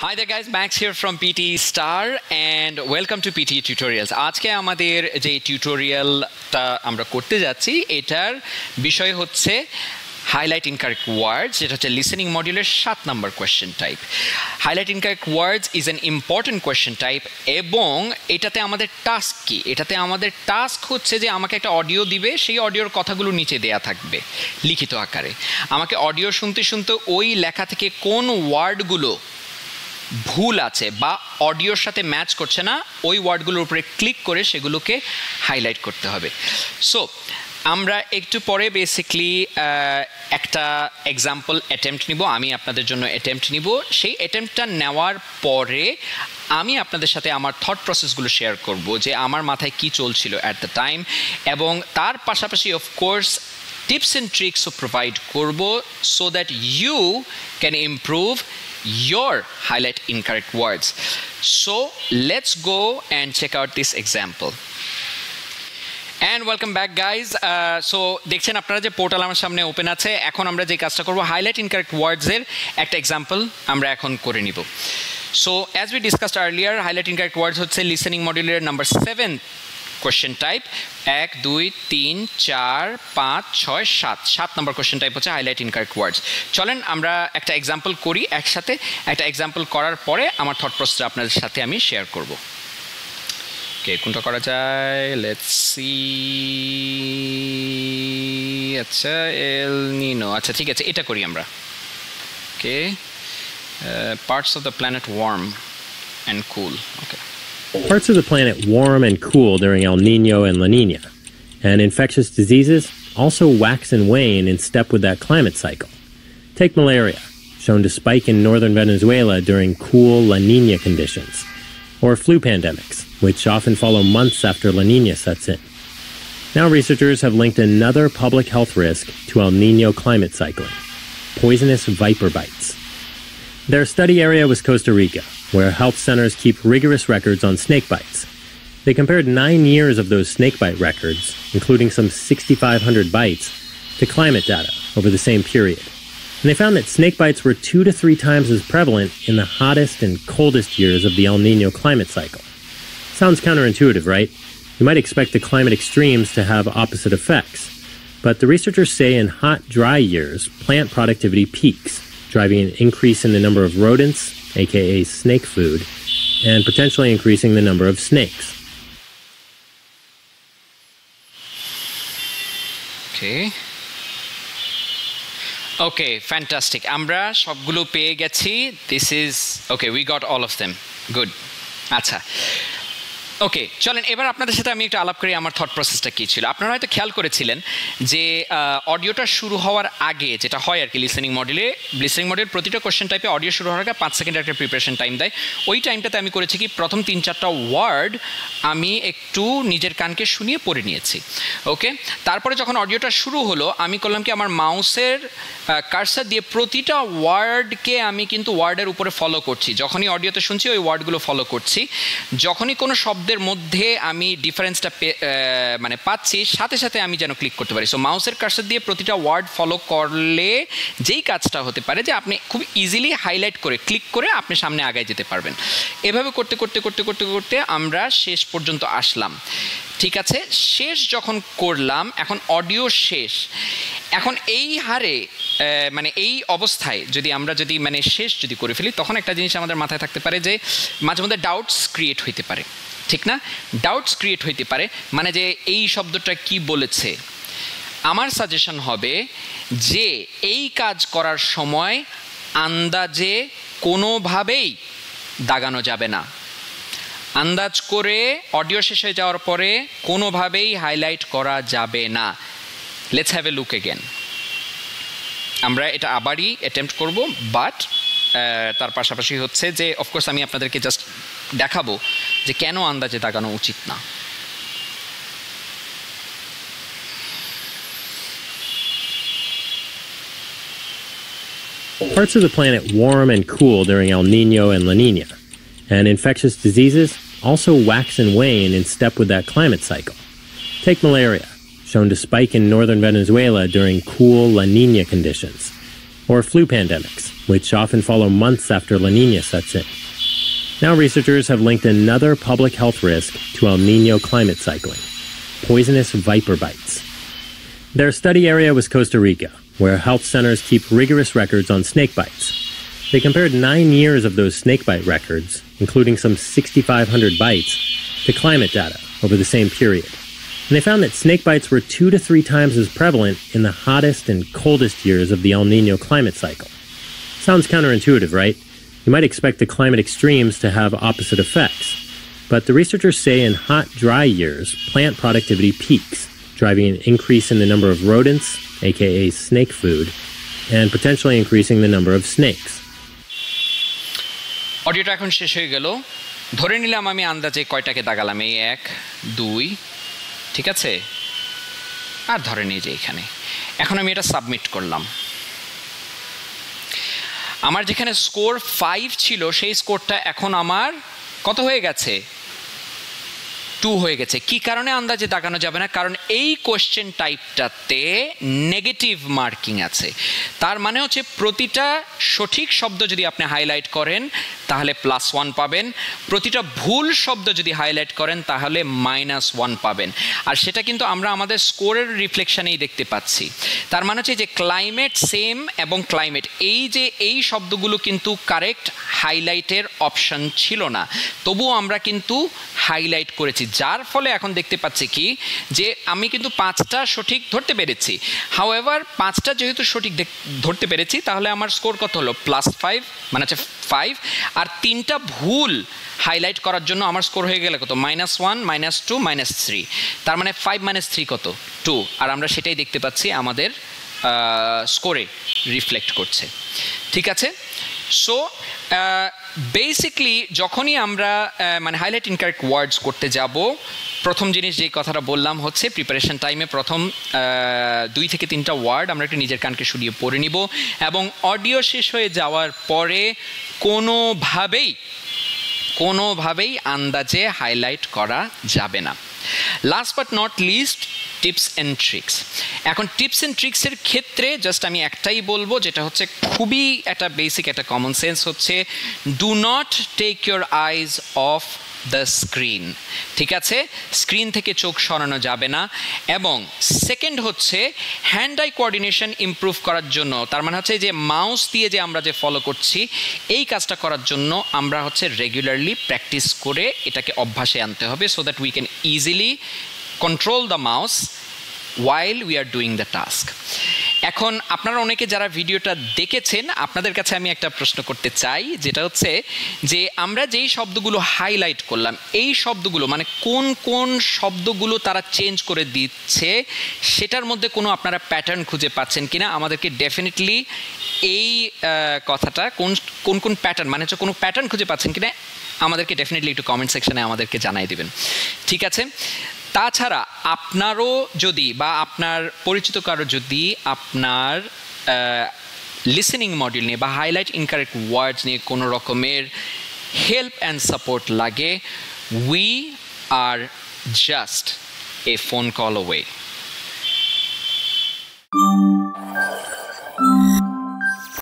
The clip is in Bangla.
Hi there guys, Max here from PTE Star and welcome to PTE Tutorials. আজকে আমাদের যে টিউটোরিয়ালটা আমরা করতে যাচ্ছি এটার বিষয় হচ্ছে highlight incorrect words, যেটা হচ্ছে listening মডিউলের 7 নম্বর question type. highlight incorrect words is an important question type এবং এটাতে আমাদের টাস্ক কি? এটাতে আমাদের টাস্ক হচ্ছে যে আমাকে একটা অডিও দিবে, সেই অডিওর কথাগুলো নিচে দেয়া থাকবে লিখিত আকারে। আমাকে অডিও শুনতে শুনতে ওই লেখা থেকে কোন ওয়ার্ডগুলো ভুল আছে বা অডিওর সাথে ম্যাচ করছে না ওই ওয়ার্ডগুলোর উপরে ক্লিক করে সেগুলোকে হাইলাইট করতে হবে। সো আমরা একটু পরে বেসিক্যালি একটা এক্সাম্পল অ্যাটেম্পট নিব, আমি আপনাদের জন্য অ্যাটেম্পট নিব। সেই অ্যাটেম্পটটা নেওয়ার পরে আমি আপনাদের সাথে আমার থট প্রসেসগুলো শেয়ার করব যে আমার মাথায় কি চলছিল অ্যাট দ্য টাইম, এবং তার পাশাপাশি of course tips and tricks provide করব so that you can improve your highlight incorrect words. So let's go and check out this example. And welcome back guys. So দেখছেন আপনারা যে পোর্টাল আমার সামনে ওপেন আছে। এখন আমরা যে কাজটা করব highlight incorrect words এর একটা এক্সাম্পল আমরা এখন করে নিব। So as we discussed earlier, highlight incorrect words হচ্ছে listening মডিউলের নাম্বার 7 কোয়েশ্চেন টাইপ। 1 2 3 4 5 6 7 নম্বর কোয়েশ্চেন টাইপ হচ্ছে হাইলাইট ইনকারেক্ট ওয়ার্ডস। চলেন আমরা একটা এক্সাম্পল করি একসাথে। একটা এক্সাম্পল করার পরে আমার থট প্রসেসটা আপনাদের সাথে আমি শেয়ার করব। ওকে, কোনটা করা যায়? Let's see. আচ্ছা, এল নিনো। আচ্ছা ঠিক আছে, এটা করি আমরা। Okay, parts of the planet warm and cool. Okay, Parts of the planet warm and cool during El Nino and La Nina, and infectious diseases also wax and wane in step with that climate cycle. Take malaria, shown to spike in northern Venezuela during cool La Nina conditions, or flu pandemics, which often follow months after La Nina sets in. Now researchers have linked another public health risk to El Nino climate cycling: poisonous viper bites. Their study area was Costa Rica, where health centers keep rigorous records on snake bites. They compared 9 years of those snakebite records, including some 6,500 bites, to climate data over the same period. And they found that snake bites were 2 to 3 times as prevalent in the hottest and coldest years of the El Nino climate cycle. Sounds counterintuitive, right? You might expect the climate extremes to have opposite effects. But the researchers say in hot, dry years, plant productivity peaks, driving an increase in the number of rodents, aka snake food, and potentially increasing the number of snakes. Okay, fantastic. আমরা সবগুলো পেয়ে গেছি। This is okay, we got all of them. Good. আচ্ছা, ওকে, চলেন এবার আপনাদের সাথে আমি একটু আলাপ করি আমার থট প্রসেসটা কী ছিল। আপনারা হয়তো খেয়াল করেছিলেন যে অডিওটা শুরু হওয়ার আগে যেটা হয় আর কি লিসেনিং মডিউল প্রতিটা কোয়েশ্চেন টাইপে অডিও শুরু হওয়ার আগে 5 সেকেন্ডের একটা প্রিপারেশন টাইম দেয়। ওই টাইমটাতে আমি করেছি কি, প্রথম 3-4টা ওয়ার্ড আমি একটু নিজের কানকে শুনিয়ে পড়ে নিয়েছি। ওকে, তারপরে যখন অডিওটা শুরু হলো আমি করলাম কি, আমার মাউসের কার্সার দিয়ে প্রতিটা ওয়ার্ডকে আমি কিন্তু ওয়ার্ডের উপরে ফলো করছি। যখনই অডিওতে শুনছি ওই ওয়ার্ডগুলো ফলো করছি। যখনই কোনো শব্দের মধ্যে আমি ডিফারেন্সটা মানে পাচ্ছি সাথে সাথে আমি যেন ক্লিক করতে পারি। সো মাউসের কার্সার দিয়ে প্রতিটা ওয়ার্ড ফলো করলে যেই কাজটা হতে পারে যে আপনি খুব ইজিলি হাইলাইট করে ক্লিক করে আপনি সামনে আগায় যেতে পারবেন। এভাবে করতে করতে করতে করতে করতে আমরা শেষ পর্যন্ত আসলাম। ঠিক আছে, শেষ যখন করলাম, এখন অডিও শেষ। এখন এই হারে মানে এই অবস্থায় যদি আমরা মানে শেষ যদি করে ফেলি, তখন একটা জিনিস আমাদের মাথায় থাকতে পারে যে মাঝে মধ্যে ডাউটস ক্রিয়েট হইতে পারে, ঠিক না? ডাউটস ক্রিয়েট হইতে পারে মানে যে এই শব্দটা কি বলেছে। আমার সাজেশন হবে যে এই কাজ করার সময় আন্দাজে কোনোভাবেই দাগানো যাবে না। আন্দাজ করে অডিও শেষ হয়ে যাওয়ার পরে কোনোভাবেই হাইলাইট করা যাবে না। Let's have a look again. আমরা এটা আবারই অ্যাটেম্প্ট করব, বাট তার পাশাপাশি হচ্ছে যে অফকোর্স আমি আপনাদেরকে জাস্ট দেখাবো যে কেন আন্দাজে দাগানো উচিত না। Parts of the planet warm and cool during El Nino and La Nina, and infectious diseases also wax and wane in step with that climate cycle. Take malaria, shown to spike in northern Venezuela during cool La Nina conditions, or flu pandemics, which often follow months after La Nina sets in. Now researchers have linked another public health risk to El Nino climate cycling: poisonous viper bites. Their study area was Costa Rica, where health centers keep rigorous records on snake bites. They compared 9 years of those snakebite records, including some 6,500 bites, to climate data over the same period. And they found that snakebites were 2 to 3 times as prevalent in the hottest and coldest years of the El Nino climate cycle. Sounds counterintuitive, right? You might expect the climate extremes to have opposite effects. But the researchers say in hot, dry years, plant productivity peaks, driving an increase in the number of rodents, aka snake food, and potentially increasing the number of snakes. অডিওটা এখন শেষ হয়ে গেল। ধরে নিলাম আমি আন্দাজে কয়টাকে দাগালাম, এই 1 2, ঠিক আছে, আর ধরে নিয়ে যে এখানে এখন আমি এটা সাবমিট করলাম। আমার যেখানে স্কোর 5 ছিল সেই স্কোরটা এখন আমার কত হয়ে গেছে? 2 হয়ে গেছে। কি কারণে আন্দাজে দাগানো যাবে না? কারণ এই কোশ্চেন টাইপটাতে নেগেটিভ মার্কিং আছে। তার মানে হচ্ছে প্রতিটা সঠিক শব্দ যদি আপনি হাইলাইট করেন তাহলে +1 পাবেন, প্রতিটা ভুল শব্দ যদি হাইলাইট করেন তাহলে -1 পাবেন। আর সেটা কিন্তু আমরা আমাদের স্কোরের রিফ্লেকশনেই দেখতে পাচ্ছি। তার মানে হচ্ছে যে ক্লাইমেট সেম এবং ক্লাইমেট, এই শব্দগুলো কিন্তু কারেক্ট হাইলাইটের অপশন ছিল না, তবুও আমরা কিন্তু হাইলাইট করেছি, যার ফলে এখন দেখতে পাচ্ছি কি যে আমি কিন্তু 5টা সঠিক ধরতে পেরেছি। হাউএভার 5টা যেহেতু সঠিক ধরতে পেরেছি তাহলে আমার স্কোর কত হলো? +5, মানে হচ্ছে 5, আর 3টা ভুল হাইলাইট করার জন্য আমার স্কোর হয়ে গেলে কত? -1, -2, -3। তার মানে 5 - 3 কত? 2। আর আমরা সেটাই দেখতে পাচ্ছি আমাদের স্কোরে রিফ্লেক্ট করছে। ঠিক আছে, সো বেসিকলি যখনই আমরা মানে হাইলাইট ইনকারেক্ট ওয়ার্ডস করতে যাব, প্রথম জিনিস যে কথাটা বললাম হচ্ছে প্রিপারেশন টাইমে প্রথম 2 থেকে 3টা ওয়ার্ড আমরা একটু নিজের কানকে শুনিয়ে পড়ে নিব, এবং অডিও শেষ হয়ে যাওয়ার পরে কোনোভাবেই আন্দাজে হাইলাইট করা যাবে না। Last but not list, tips and tricks. এখন টিপস অ্যান্ড ট্রিক্সের ক্ষেত্রে জাস্ট আমি একটাই বলবো, যেটা হচ্ছে খুবই একটা বেসিক একটা কমন সেন্স, হচ্ছে do not take your eyes off the screen. ঠিক আছে, স্ক্রিন থেকে চোখ সরানো যাবে না। এবং সেকেন্ড হচ্ছে হ্যান্ড আই কোঅর্ডিনেশন ইমপ্রুভ করার জন্য, তার মানে হচ্ছে যে মাউস দিয়ে যে আমরা যে ফলো করছি এই কাজটা করার জন্য আমরা হচ্ছে রেগুলারলি প্র্যাকটিস করে এটাকে অভ্যাসে আনতে হবে, so that we can easily control the mouse while we are doing the task. এখন আপনারা অনেকে যারা ভিডিওটা দেখেছেন আপনাদের কাছে আমি একটা প্রশ্ন করতে চাই, যেটা হচ্ছে যে আমরা যেই শব্দগুলো হাইলাইট করলাম এই শব্দগুলো মানে কোন কোন শব্দগুলো তারা চেঞ্জ করে দিচ্ছে সেটার মধ্যে কোনো আপনারা প্যাটার্ন খুঁজে পাচ্ছেন কিনা আমাদেরকে ডেফিনেটলি এই কথাটা কোন কোন প্যাটার্ন মানে হচ্ছে কোনো প্যাটার্ন খুঁজে পাচ্ছেন কিনা আমাদেরকে ডেফিনেটলি একটু কমেন্ট সেকশনে আমাদেরকে জানাই দিবেন। ঠিক আছে, তাছাড়া আপনারও যদি বা আপনার পরিচিত কারো যদি আপনার লিসেনিং মডিউল নিয়ে বা হাইলাইট ইনকারেক্ট ওয়ার্ডস নিয়ে কোনো রকমের হেল্প অ্যান্ড সাপোর্ট লাগে, we are just a phone call away.